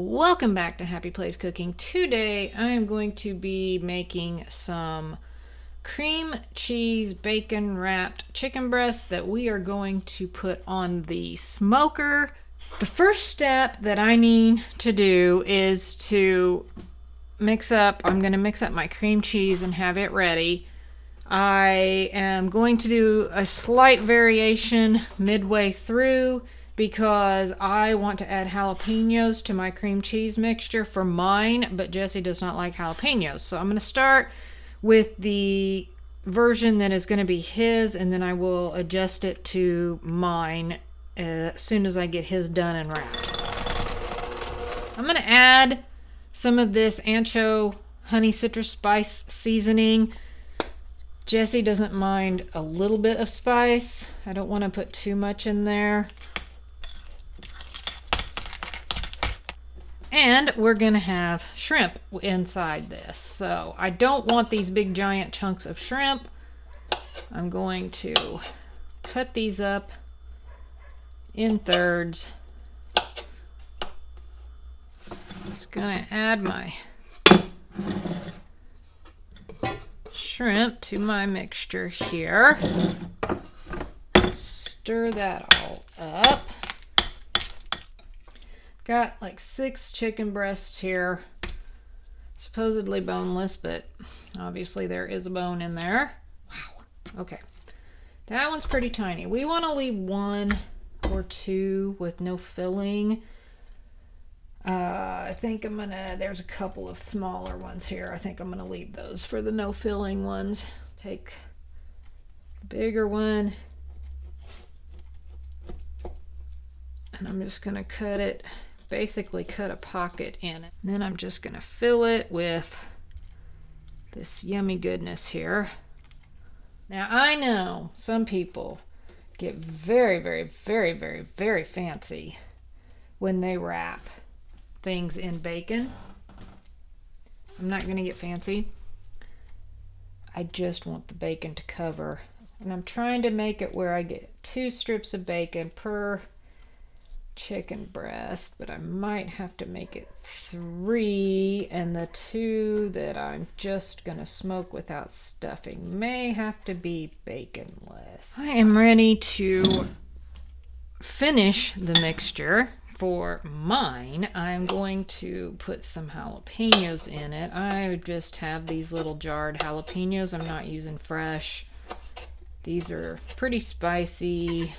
Welcome back to Happy Place Cooking. Today I am going to be making some cream cheese bacon wrapped chicken breasts that we are going to put on the smoker. The first step that I need to do is to I'm going to mix up my cream cheese and have it ready. I am going to do a slight variation midway through because I want to add jalapenos to my cream cheese mixture for mine, but Jesse does not like jalapenos. So I'm going to start with the version that is going to be his, and then I will adjust it to mine as soon as I get his done and wrapped. I'm going to add some of this ancho honey citrus spice seasoning. Jesse doesn't mind a little bit of spice. I don't want to put too much in there. And we're going to have shrimp inside this. So I don't want these big giant chunks of shrimp. I'm going to cut these up in thirds. Just going to add my shrimp to my mixture here. Stir that all up. Got like 6 chicken breasts here, supposedly boneless, but obviously there is a bone in there. Wow. Okay, that one's pretty tiny. We want to leave 1 or 2 with no filling. I think there's a couple of smaller ones here. I think I'm gonna leave those for the no filling ones. Take the bigger one, and I'm just gonna basically cut a pocket in it. And then I'm just gonna fill it with this yummy goodness here. Now I know some people get very, very, very, very, very fancy when they wrap things in bacon. I'm not gonna get fancy. I just want the bacon to cover. And I'm trying to make it where I get 2 strips of bacon per chicken breast, but I might have to make it 3, and the 2 that I'm just gonna smoke without stuffing may have to be baconless. I am ready to finish the mixture. For mine, I'm going to put some jalapenos in it. I just have these little jarred jalapenos. I'm not using fresh. These are pretty spicy.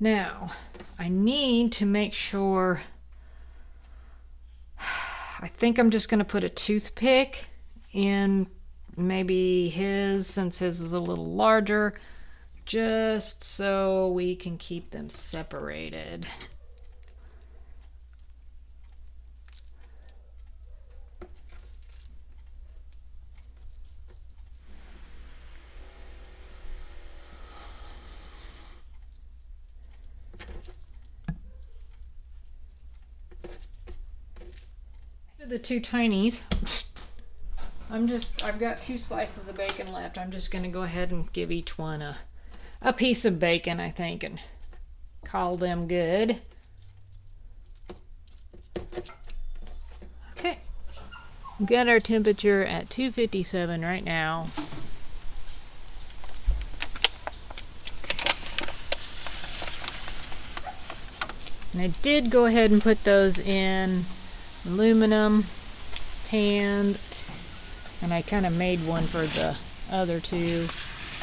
Now, I need to make sure, I think I'm just going to put a toothpick in maybe his, since his is a little larger, just so we can keep them separated. The 2 tinies. I've got 2 slices of bacon left. I'm just going to go ahead and give each one a piece of bacon, I think, and call them good. Okay. We've got our temperature at 257 right now. And I did go ahead and put those in aluminum pan, and I kind of made one for the other 2.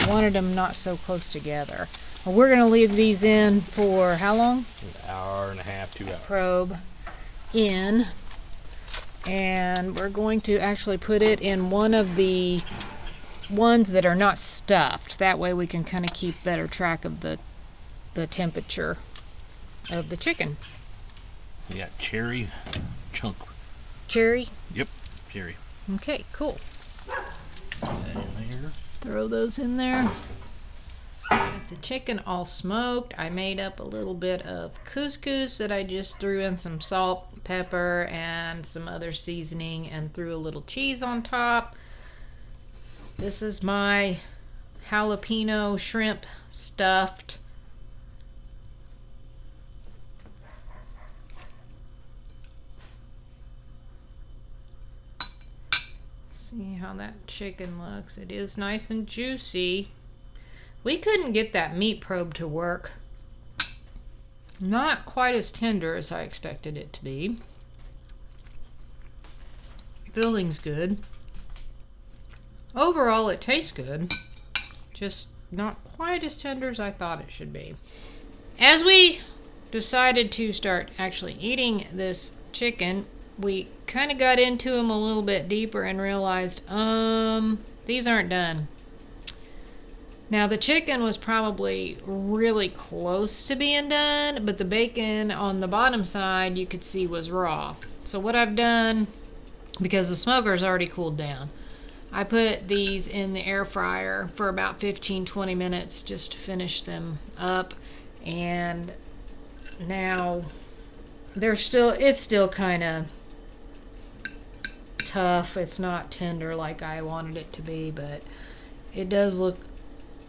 Wanted them not so close together. Well, we're going to leave these in for how long? An hour and a half, 2 hours. Probe in, and we're going to actually put it in one of the ones that are not stuffed. That way we can kind of keep better track of the temperature of the chicken. Yeah, cherry chunk. Cherry? Yep, cherry. Okay, cool. Put that in there. Throw those in there. Got the chicken all smoked. I made up a little bit of couscous that I just threw in some salt, pepper, and some other seasoning, and threw a little cheese on top. This is my jalapeno shrimp stuffed. See how that chicken looks. It is nice and juicy. We couldn't get that meat probe to work. Not quite as tender as I expected it to be. Filling's good. Overall, it tastes good. Just not quite as tender as I thought it should be. As we decided to start actually eating this chicken, we kind of got into them a little bit deeper and realized, these aren't done. Now, the chicken was probably really close to being done, but the bacon on the bottom side you could see was raw. So what I've done, because the smoker's already cooled down, I put these in the air fryer for about 15-20 minutes just to finish them up. And now it's still kind of tough. It's not tender like I wanted it to be, but it does look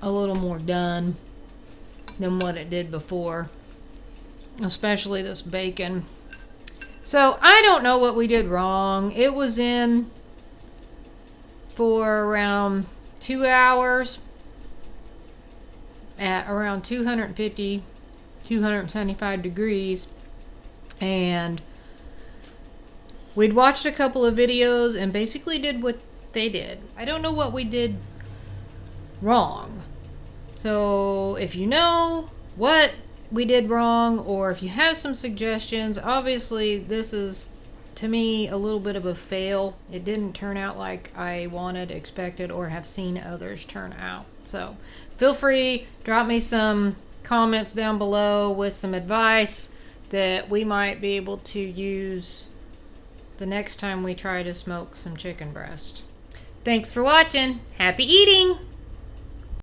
a little more done than what it did before, especially this bacon. So I don't know what we did wrong. It was in for around 2 hours at around 250, 275 degrees, and we'd watched a couple of videos and basically did what they did. I don't know what we did wrong. So if you know what we did wrong, or if you have some suggestions, obviously this is, to me, a little bit of a fail. It didn't turn out like I wanted, expected, or have seen others turn out. So feel free, drop me some comments down below with some advice that we might be able to use the next time we try to smoke some chicken breast. Thanks for watching. Happy eating!